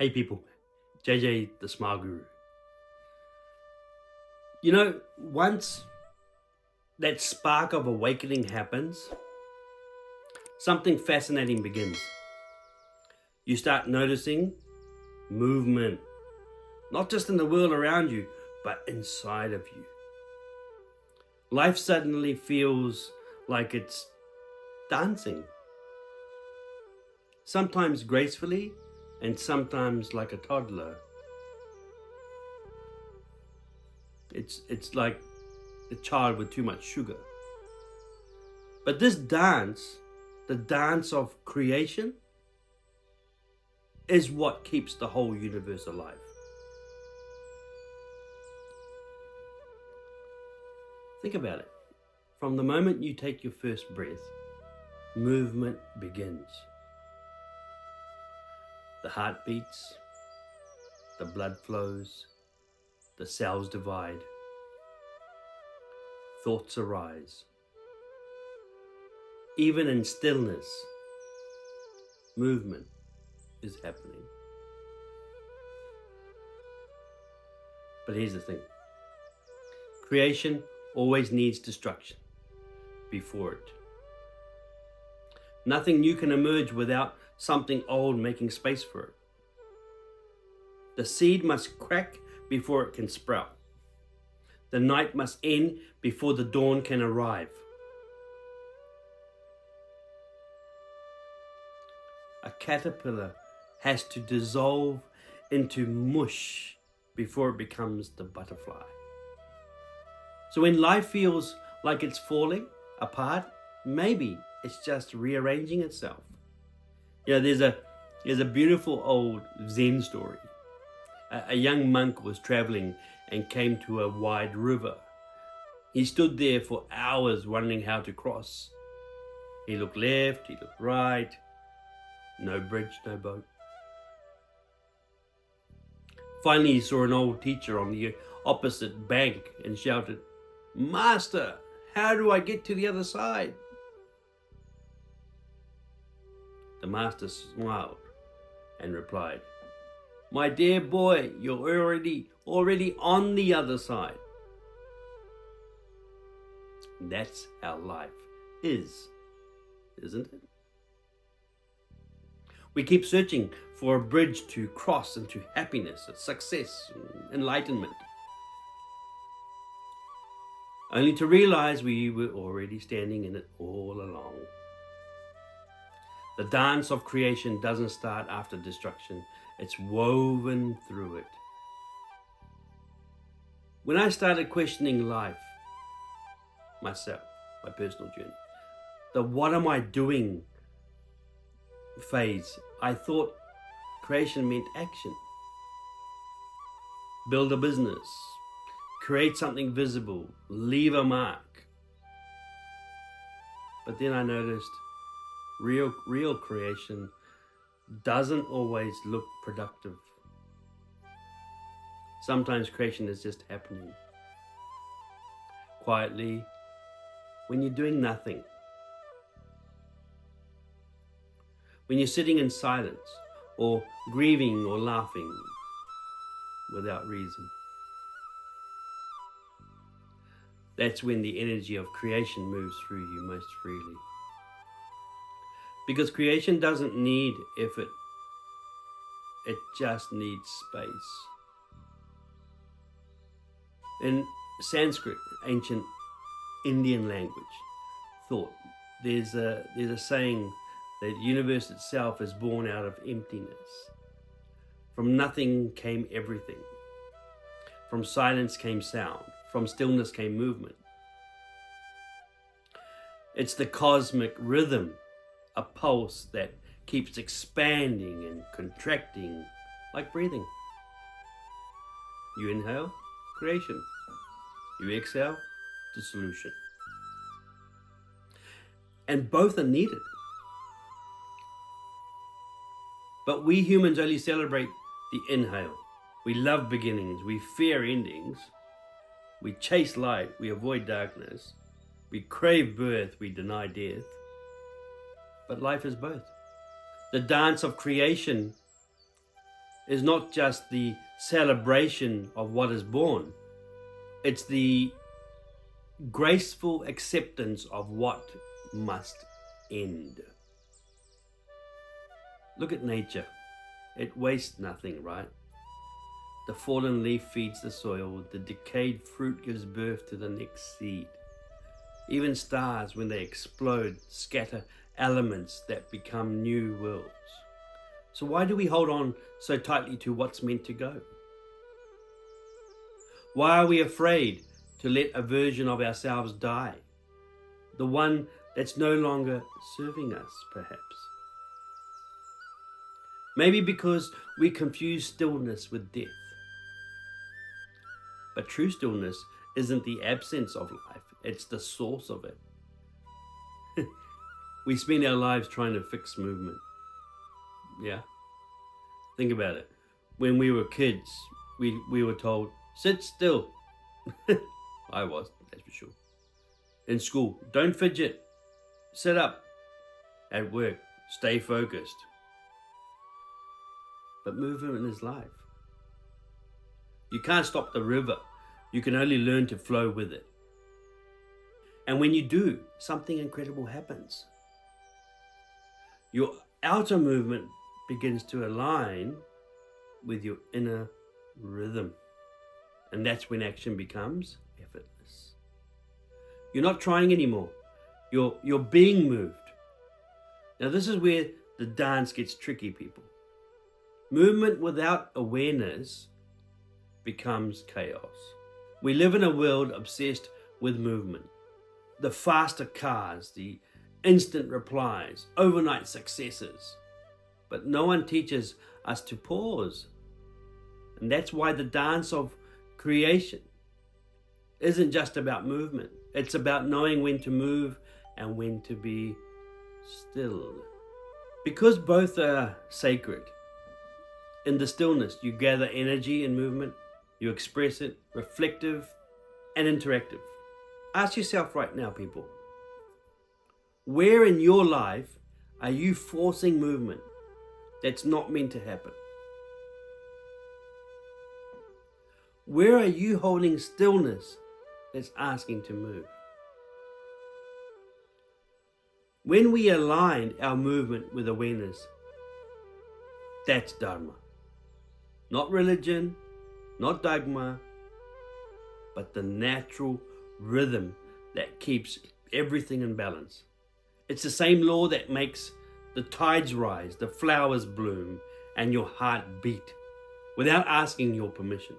Hey people, JJ the Smile Guru. You know, once that spark of awakening happens, something fascinating begins. You start noticing movement, not just in the world around you, but inside of you. Life suddenly feels like it's dancing, sometimes gracefully and sometimes like a toddler. It's like a child with too much sugar. But this dance, the dance of creation, is what keeps the whole universe alive. Think about it. From the moment you take your first breath, movement begins. The heart beats, the blood flows, the cells divide, thoughts arise. Even in stillness, movement is happening. But here's the thing. Creation always needs destruction before it. Nothing new can emerge without something old making space for it. The seed must crack before it can sprout. The night must end before the dawn can arrive. A caterpillar has to dissolve into mush before it becomes the butterfly. So when life feels like it's falling apart, maybe it's just rearranging itself. You know, there's a beautiful old Zen story. A young monk was traveling and came to a wide river. He stood there for hours wondering how to cross. He looked left, he looked right. No bridge, no boat. Finally, he saw an old teacher on the opposite bank and shouted, "Master, how do I get to the other side?" The master smiled and replied, "My dear boy, you're already on the other side." And that's how life is, isn't it? We keep searching for a bridge to cross into happiness, success, enlightenment, only to realize we were already standing in it all along. The dance of creation doesn't start after destruction, it's woven through it. When I started questioning life, myself, my personal journey, the what am I doing phase, I thought creation meant action. Build a business, create something visible, leave a mark. But then I noticed real creation doesn't always look productive. Sometimes creation is just happening quietly when you're doing nothing. When you're sitting in silence or grieving or laughing without reason. That's when the energy of creation moves through you most freely. Because creation doesn't need effort, it just needs space. In Sanskrit, ancient Indian language, thought, there's a saying that the universe itself is born out of emptiness. From nothing came everything. From silence came sound. From stillness came movement. It's the cosmic rhythm, a pulse that keeps expanding and contracting like breathing. You inhale, creation. You exhale, dissolution. And both are needed. But we humans only celebrate the inhale. We love beginnings, we fear endings. We chase light, we avoid darkness. We crave birth, we deny death. But life is both. The dance of creation is not just the celebration of what is born, it's the graceful acceptance of what must end. Look at nature. It wastes nothing, right? The fallen leaf feeds the soil, the decayed fruit gives birth to the next seed. Even stars, when they explode, scatter elements that become new worlds. So why do we hold on so tightly to what's meant to go? Why are we afraid to let a version of ourselves die? The one that's no longer serving us, perhaps. Maybe because we confuse stillness with death. But true stillness isn't the absence of life, it's the source of it. We spend our lives trying to fix movement. Yeah? Think about it. When we were kids, we were told, sit still. I was, that's for sure. In school, don't fidget. Sit up. At work, stay focused. But movement is life. You can't stop the river. You can only learn to flow with it. And when you do, something incredible happens. Your outer movement begins to align with your inner rhythm. And that's when action becomes effortless. You're not trying anymore. You're being moved. Now this is where the dance gets tricky, people. Movement without awareness becomes chaos. We live in a world obsessed with movement. The faster cars, the instant replies, overnight successes. But no one teaches us to pause. And that's why the dance of creation isn't just about movement. It's about knowing when to move and when to be still. Because both are sacred. In the stillness, you gather energy in movement, you express it, reflective and interactive. Ask yourself right now, people, where in your life are you forcing movement that's not meant to happen? Where are you holding stillness that's asking to move? When we align our movement with awareness, that's Dharma. Not religion, not dogma, but the natural rhythm that keeps everything in balance. It's the same law that makes the tides rise, the flowers bloom, and your heart beat without asking your permission.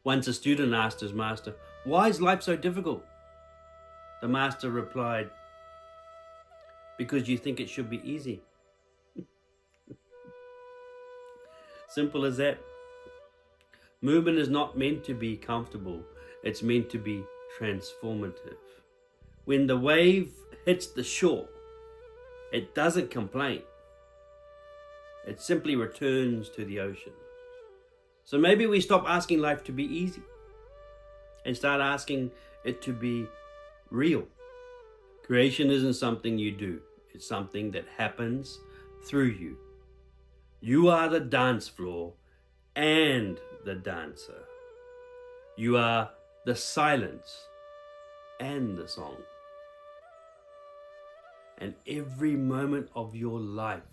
Once a student asked his master, "Why is life so difficult?" The master replied, "Because you think it should be easy." Simple as that. Movement is not meant to be comfortable. It's meant to be transformative. When the wave hits the shore, it doesn't complain. It simply returns to the ocean. So maybe we stop asking life to be easy and start asking it to be real. Creation isn't something you do. It's something that happens through you. You are the dance floor and the dancer. You are the silence and the song. And every moment of your life,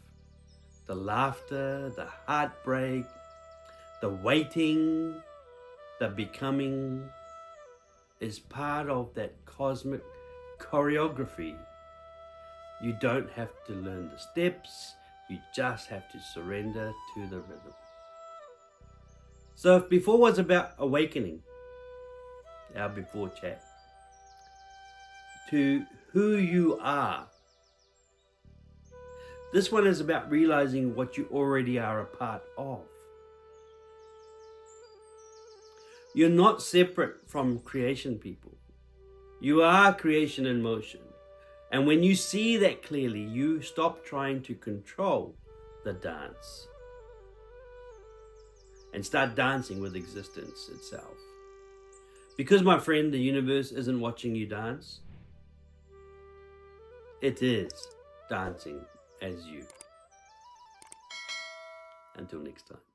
the laughter, the heartbreak, the waiting, the becoming, is part of that cosmic choreography. You don't have to learn the steps. You just have to surrender to the rhythm. So if before was about awakening, our before chat, to who you are, this one is about realizing what you already are a part of. You're not separate from creation, people. You are creation in motion. And when you see that clearly, you stop trying to control the dance and start dancing with existence itself. Because, my friend, the universe isn't watching you dance. It is dancing as you. Until next time.